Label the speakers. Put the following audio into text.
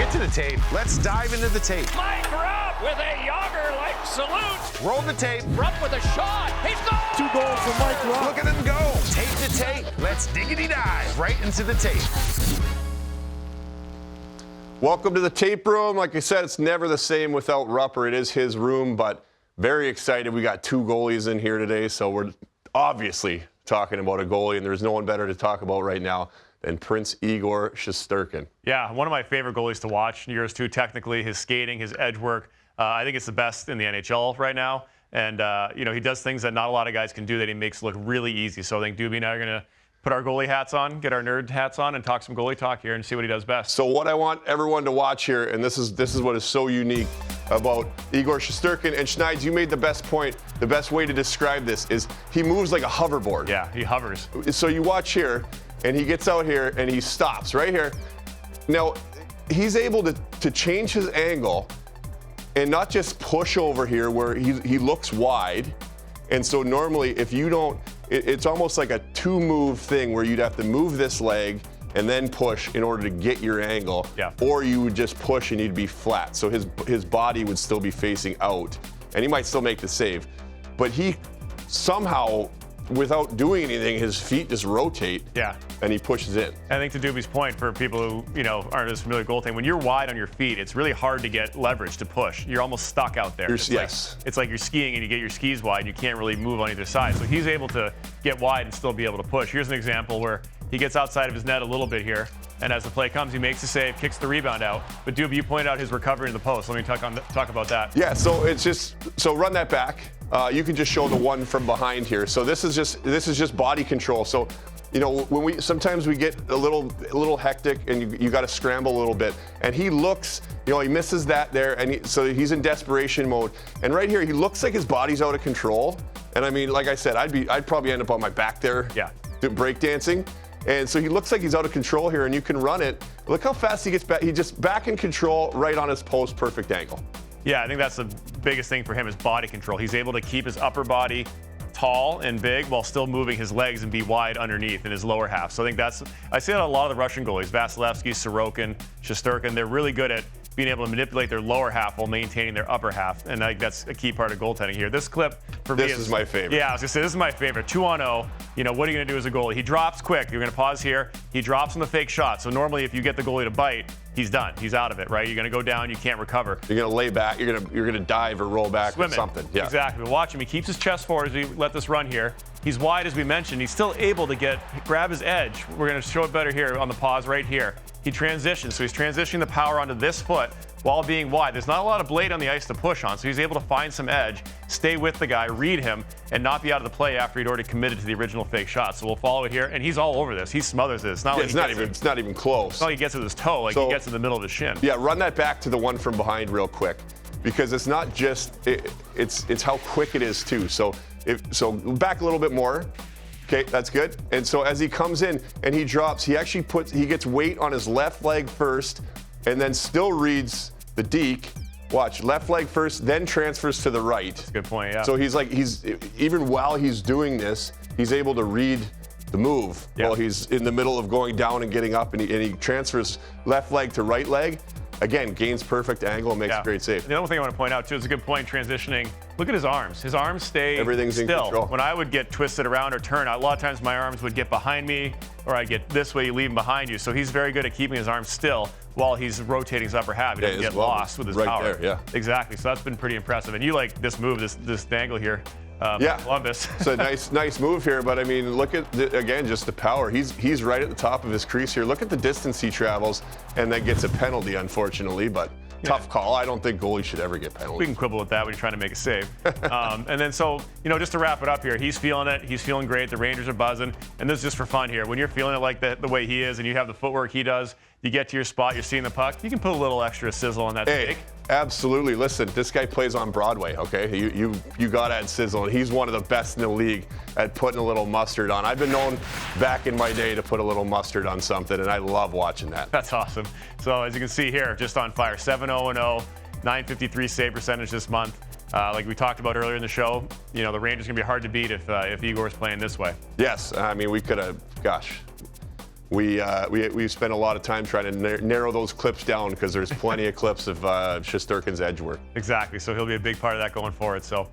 Speaker 1: Get to the tape. Let's dive into the tape.
Speaker 2: Mike Rupp with a Yager-like salute.
Speaker 1: Roll the tape.
Speaker 2: Rupp with a shot. He's gone.
Speaker 3: 2 goals for Mike Rupp.
Speaker 1: Look at him go. Tape to tape. Let's diggity dive right into the tape.
Speaker 4: Welcome to the tape room. Like I said, it's never the same without Rupper. It is his room, but very excited. We got 2 goalies in here today, so we're obviously talking about a goalie, and there's no one better to talk about right now than Prince Igor Shesterkin.
Speaker 5: Yeah, one of my favorite goalies to watch. Yours too, technically. His skating, his edge work. I think it's the best in the NHL right now. And, he does things that not a lot of guys can do that he makes look really easy. So I think Dubny and I are going to put our goalie hats on, get our nerd hats on, and talk some goalie talk here and see what he does best.
Speaker 4: So what I want everyone to watch here, and this is what is so unique about Igor Shesterkin, and Schneid, you made the best point. The best way to describe this is he moves like a hoverboard.
Speaker 5: Yeah, he hovers.
Speaker 4: So you watch here, and he gets out here, and he stops right here. Now, he's able to change his angle and not just push over here where he looks wide. And so normally, if you don't, it's almost like a 2-move thing where you'd have to move this leg and then push in order to get your angle.
Speaker 5: Yeah.
Speaker 4: Or you would just push and you'd be flat. So his body would still be facing out, and he might still make the save. But he somehow, without doing anything, his feet just rotate.
Speaker 5: Yeah.
Speaker 4: And he pushes in.
Speaker 5: I think to Dubny's point, for people who aren't as familiar with goaltending, when you're wide on your feet, it's really hard to get leverage to push. You're almost stuck out there. It's like you're skiing and you get your skis wide and you can't really move on either side. So he's able to get wide and still be able to push. Here's an example where he gets outside of his net a little bit here, and as the play comes, he makes the save, kicks the rebound out. But Dubny, you pointed out his recovery in the post. Let me talk about that.
Speaker 4: Yeah. So so run that back. You can just show the one from behind here. So this is just body control. So, when sometimes we get a little hectic and you got to scramble a little bit. And he looks, he misses that there, and so he's in desperation mode. And right here, he looks like his body's out of control. And I mean, like I said, I'd probably end up on my back there, breakdancing. And so he looks like he's out of control here, and you can run it. Look how fast he gets back. He just back in control, right on his post, perfect angle.
Speaker 5: Yeah, I think that's the biggest thing for him is body control. He's able to keep his upper body tall and big while still moving his legs and be wide underneath in his lower half. So I think I see that a lot of the Russian goalies, Vasilevsky, Sorokin, Shesterkin, they're really good at being able to manipulate their lower half while maintaining their upper half. And I think that's a key part of goaltending here. This clip, for me,
Speaker 4: is my favorite.
Speaker 5: Yeah, I was going to say, this is my favorite. 2-on-0. What are you going to do as a goalie? He drops quick. You're going to pause here. He drops on the fake shot. So normally if you get the goalie to bite, he's done. He's out of it, right? You're going to go down. You can't recover.
Speaker 4: You're going to lay back. You're going to dive or roll back or something. Yeah.
Speaker 5: Exactly. But watch him. He keeps his chest forward as we let this run here. He's wide, as we mentioned. He's still able to grab his edge. We're going to show it better here on the pause right here. He transitions. So he's transitioning the power onto this foot while being wide. There's not a lot of blade on the ice to push on, so he's able to find some edge, stay with the guy, read him, and not be out of the play after he'd already committed to the original fake shot. So we'll follow it here, and he's all over this. He smothers this.
Speaker 4: It's not even close.
Speaker 5: It's not like he gets with his toe, he gets in the middle of his shin.
Speaker 4: Yeah, run that back to the one from behind real quick, because it's not just it's how quick it is too. So back a little bit more. Okay, that's good. And so as he comes in and he drops, he gets weight on his left leg first, and then still reads the deke. Watch, left leg first, then transfers to the right.
Speaker 5: That's a good point, yeah.
Speaker 4: So he's even while he's doing this, he's able to read the move while he's in the middle of going down and getting up, and he transfers left leg to right leg. Again, gains perfect angle and makes a great save.
Speaker 5: The other thing I want to point out, too, is a good point transitioning. Look at his arms. His arms stay
Speaker 4: Everything's
Speaker 5: still.
Speaker 4: in control.
Speaker 5: When I would get twisted around or turn, a lot of times my arms would get behind me, or I'd get this way, you leave him behind you. So he's very good at keeping his arms still while he's rotating his upper half. He doesn't get lost with his power.
Speaker 4: There, yeah.
Speaker 5: Exactly. So that's been pretty impressive. And you like this move, this angle here. Columbus.
Speaker 4: It's a nice move here, but I mean, look at again just the power. He's right at the top of his crease here. Look at the distance he travels, and then gets a penalty, unfortunately. But tough call. I don't think goalies should ever get penalties.
Speaker 5: We can quibble with that when you're trying to make a save. And then just to wrap it up here, he's feeling it. He's feeling great. The Rangers are buzzing, and this is just for fun here. When you're feeling it like the way he is, and you have the footwork he does, you get to your spot, you're seeing the puck, you can put a little extra sizzle on that steak.
Speaker 4: Absolutely. Listen, this guy plays on Broadway, okay? You got to add sizzle, and he's one of the best in the league at putting a little mustard on. I've been known back in my day to put a little mustard on something, and I love watching that.
Speaker 5: That's awesome. So as you can see here, just on fire, 7-0-0, 953 save percentage this month. Like we talked about earlier in the show, the Rangers are going to be hard to beat if Igor's playing this way.
Speaker 4: Yes. I mean, we could have, we spent a lot of time trying to narrow those clips down because there's plenty of clips of Shesterkin's edge work.
Speaker 5: Exactly. So he'll be a big part of that going forward. So